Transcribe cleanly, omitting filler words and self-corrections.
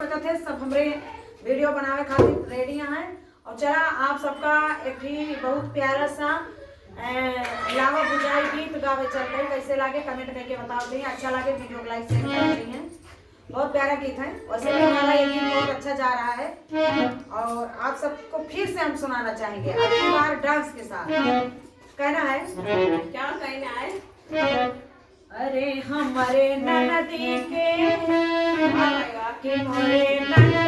थे सब हमरे वीडियो बनावे खातिर रेडी हैं और चला आप सबका एक भी बहुत प्यारा सा लावा बुझाई गीत गावे चलते कैसे लागे कमेंट करके बताओ दी। अच्छा लागे वीडियो को लाइक शेयर कर दी हैं। बहुत प्यारा गीत है। वैसे भी हमारा ये गीत बहुत अच्छा जा रहा है और आप सबको फिर से हम सुनाना चाहेंगे अगली बार डांस के साथ। कहना है क्या कहना है? अरे हमारे ननदी के मोरे ननद